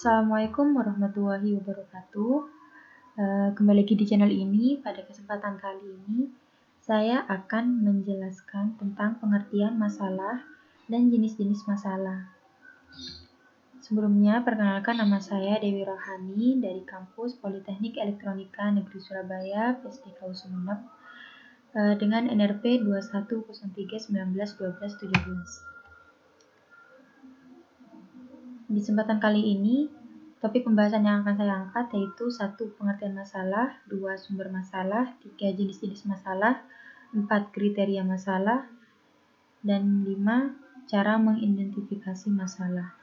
Assalamualaikum warahmatullahi wabarakatuh. Kembali lagi di channel ini. Pada kesempatan kali ini, saya akan menjelaskan tentang pengertian masalah dan jenis-jenis masalah. Sebelumnya, perkenalkan, nama saya Dewi Rohani dari kampus Politeknik Elektronika Negeri Surabaya, PSDK Sumeneb, dengan NRP 2103191217. Di kesempatan kali ini, topik pembahasan yang akan saya angkat yaitu 1. Pengertian masalah, 2. Sumber masalah, 3. Jenis-jenis masalah, 4. Kriteria masalah, dan 5. Cara mengidentifikasi masalah.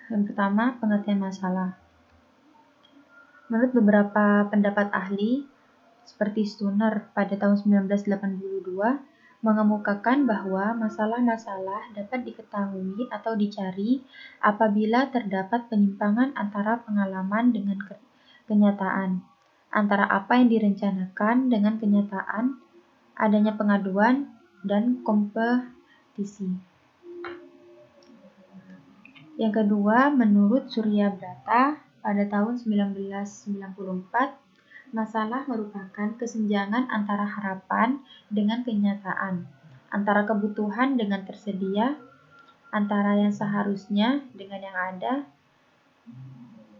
Yang pertama, pengertian masalah. Menurut beberapa pendapat ahli, seperti Stunner pada tahun 1982, mengemukakan bahwa masalah-masalah dapat diketahui atau dicari apabila terdapat penyimpangan antara pengalaman dengan kenyataan, antara apa yang direncanakan dengan kenyataan, adanya pengaduan, dan kompetisi. Yang kedua, menurut Surya Brata pada tahun 1994, masalah merupakan kesenjangan antara harapan dengan kenyataan, antara kebutuhan dengan tersedia, antara yang seharusnya dengan yang ada.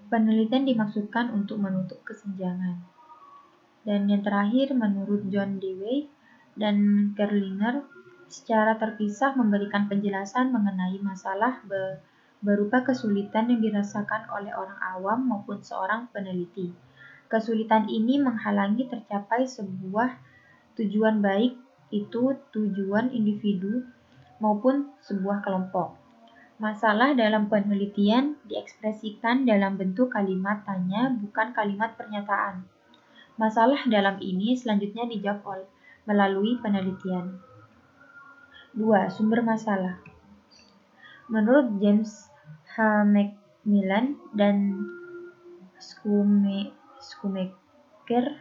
Penelitian dimaksudkan untuk menutup kesenjangan. Dan yang terakhir, menurut John Dewey dan Kerlinger, secara terpisah memberikan penjelasan mengenai masalah berupa kesulitan yang dirasakan oleh orang awam maupun seorang peneliti. Kesulitan ini menghalangi tercapai sebuah tujuan, baik itu tujuan individu maupun sebuah kelompok. Masalah dalam penelitian diekspresikan dalam bentuk kalimat tanya, bukan kalimat pernyataan. Masalah dalam ini selanjutnya dijawab melalui penelitian. 2. Sumber masalah. Menurut James H. Macmillan dan Schumacher,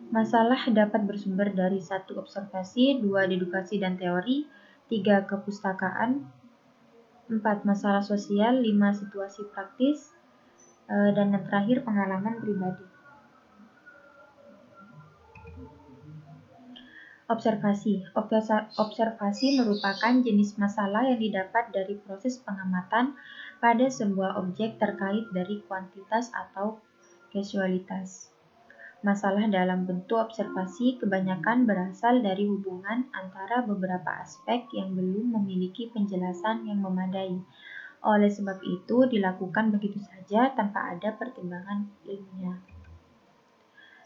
masalah dapat bersumber dari 1. Observasi, 2. Dedukasi dan teori, 3. Kepustakaan, 4. Masalah sosial, 5. Situasi praktis, dan yang terakhir pengalaman pribadi. Observasi merupakan jenis masalah yang didapat dari proses pengamatan pada sebuah objek terkait dari kuantitas atau kausalitas. Masalah dalam bentuk observasi kebanyakan berasal dari hubungan antara beberapa aspek yang belum memiliki penjelasan yang memadai. Oleh sebab itu, dilakukan begitu saja tanpa ada pertimbangan ilmiah.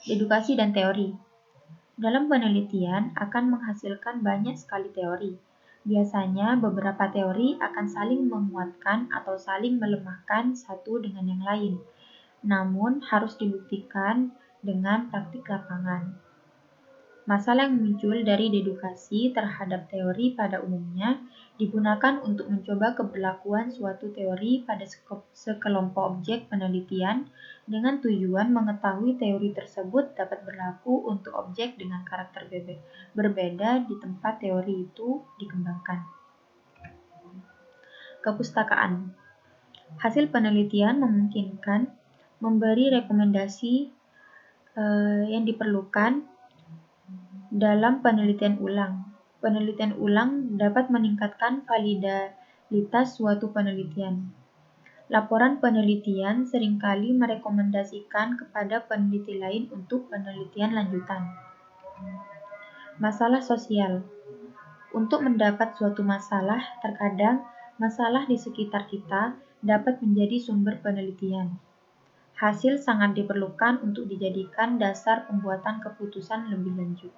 Dedukasi dan teori. Dalam penelitian akan menghasilkan banyak sekali teori. Biasanya beberapa teori akan saling menguatkan atau saling melemahkan satu dengan yang lain, namun harus dibuktikan dengan praktik lapangan. Masalah yang muncul dari dedukasi terhadap teori pada umumnya digunakan untuk mencoba keberlakuan suatu teori pada sekelompok objek penelitian dengan tujuan mengetahui teori tersebut dapat berlaku untuk objek dengan karakter berbeda di tempat teori itu dikembangkan. Kepustakaan. Hasil penelitian memungkinkan memberi rekomendasi yang diperlukan dalam penelitian ulang. Penelitian ulang dapat meningkatkan validalitas suatu penelitian. Laporan penelitian seringkali merekomendasikan kepada peneliti lain untuk penelitian lanjutan. Masalah sosial. Untuk mendapat suatu masalah, terkadang masalah di sekitar kita dapat menjadi sumber penelitian. Hasil sangat diperlukan untuk dijadikan dasar pembuatan keputusan lebih lanjut.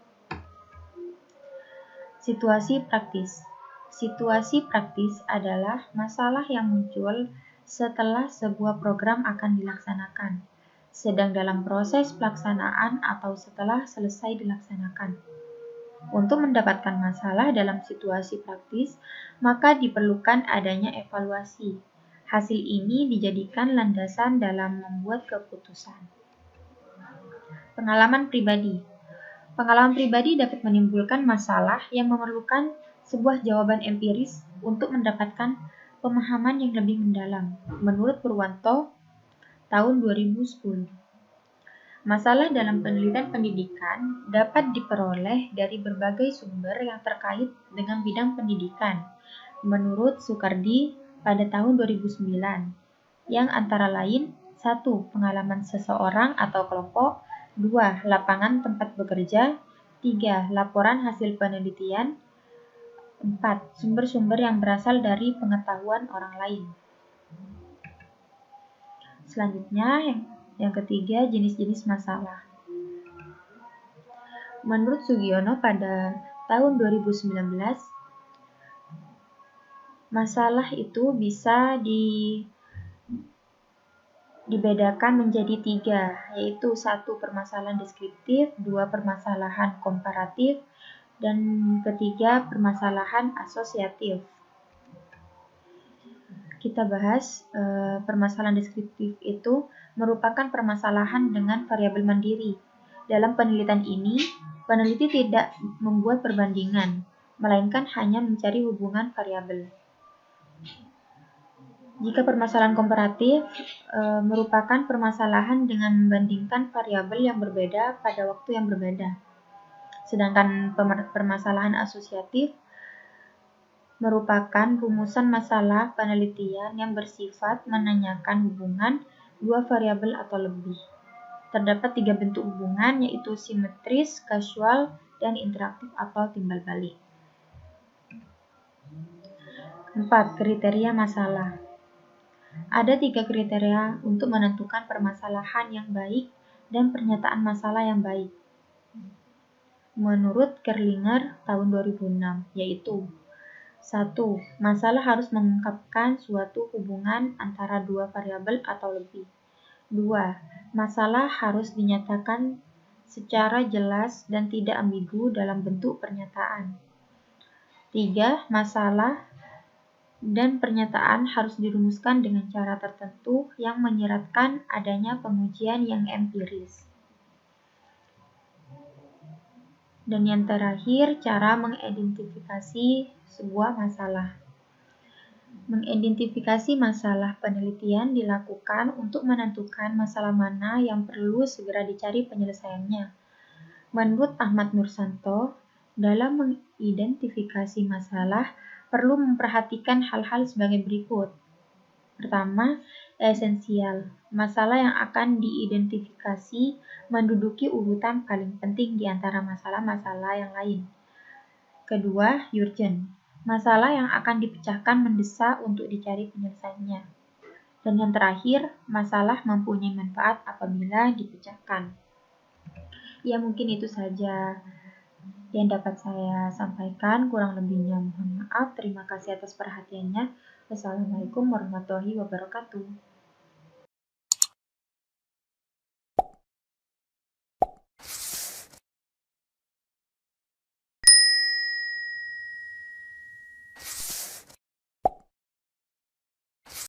Situasi praktis. Situasi praktis adalah masalah yang muncul setelah sebuah program akan dilaksanakan, sedang dalam proses pelaksanaan atau setelah selesai dilaksanakan. Untuk mendapatkan masalah dalam situasi praktis, maka diperlukan adanya evaluasi. Hasil ini dijadikan landasan dalam membuat keputusan. Pengalaman pribadi. Pengalaman pribadi dapat menimbulkan masalah yang memerlukan sebuah jawaban empiris untuk mendapatkan pemahaman yang lebih mendalam. Menurut Purwanto, tahun 2010. Masalah dalam penelitian pendidikan dapat diperoleh dari berbagai sumber yang terkait dengan bidang pendidikan. Menurut Soekardi pada tahun 2009, yang antara lain 1. Pengalaman seseorang atau kelompok, 2. Lapangan tempat bekerja, 3. Laporan hasil penelitian, 4. Sumber-sumber yang berasal dari pengetahuan orang lain. Selanjutnya, yang ketiga, jenis-jenis masalah. Menurut Sugiono pada tahun 2019, masalah itu bisa dibedakan menjadi 3, yaitu 1. Permasalahan deskriptif, 2. Permasalahan komparatif, dan ketiga permasalahan asosiatif. Kita bahas permasalahan deskriptif itu merupakan permasalahan dengan variabel mandiri. Dalam penelitian ini, peneliti tidak membuat perbandingan, melainkan hanya mencari hubungan variabel. Jika permasalahan komparatif merupakan permasalahan dengan membandingkan variabel yang berbeda pada waktu yang berbeda. Sedangkan permasalahan asosiatif merupakan rumusan masalah penelitian yang bersifat menanyakan hubungan dua variabel atau lebih. Terdapat 3 bentuk hubungan, yaitu simetris, kasual, dan interaktif atau timbal balik. 4. Kriteria masalah. Ada 3 kriteria untuk menentukan permasalahan yang baik dan pernyataan masalah yang baik. Menurut Kerlinger tahun 2006, yaitu 1. Masalah harus mengungkapkan suatu hubungan antara dua variabel atau lebih. 2. Masalah harus dinyatakan secara jelas dan tidak ambigu dalam bentuk pernyataan. 3. Masalah dan pernyataan harus dirumuskan dengan cara tertentu yang menyeratkan adanya pengujian yang empiris. Dan yang terakhir, cara mengidentifikasi sebuah masalah. Mengidentifikasi masalah penelitian dilakukan untuk menentukan masalah mana yang perlu segera dicari penyelesaiannya. Menurut Ahmad Nursanto, dalam mengidentifikasi masalah perlu memperhatikan hal-hal sebagai berikut. Pertama, esensial. Masalah yang akan diidentifikasi menduduki urutan paling penting di antara masalah-masalah yang lain. Kedua, urgent. Masalah yang akan dipecahkan mendesak untuk dicari penyelesaiannya. Dan yang terakhir, masalah mempunyai manfaat apabila dipecahkan. Ya, mungkin itu saja yang dapat saya sampaikan. Kurang lebihnya mohon maaf. Terima kasih atas perhatiannya. Wassalamualaikum warahmatullahi wabarakatuh.